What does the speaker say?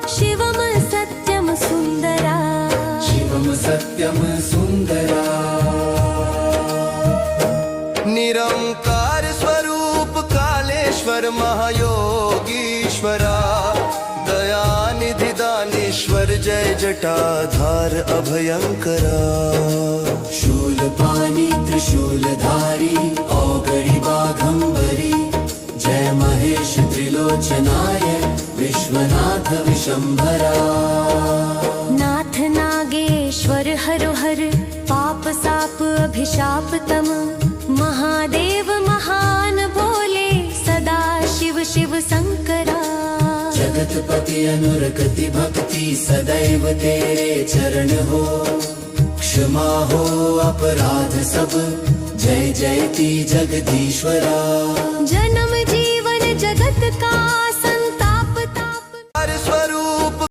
शिवम सत्यम सुंदरा, शिवम सत्यम सुंदरा। निरंकार स्वरूप कालेश्वर महायोगीश्वरा, दयानिधि दानेश्वर जय जटाधार अभयंकरा। शूलपाणि त्रिशूलधारी औगणी बाघंबरी, जय महेश त्रिलोचनाय विश्वनाथ विशंभरा। नाथ नागेश्वर हर हर पाप साप अभिशाप तम, महादेव महान भोले सदा शिव शिव शंकरा। जगतपति अनुरक्ति भक्ति सदैव तेरे चरण हो, क्षमा हो अपराध सब जय जयति जगदीश्वरा। जन्म जीवन जगत का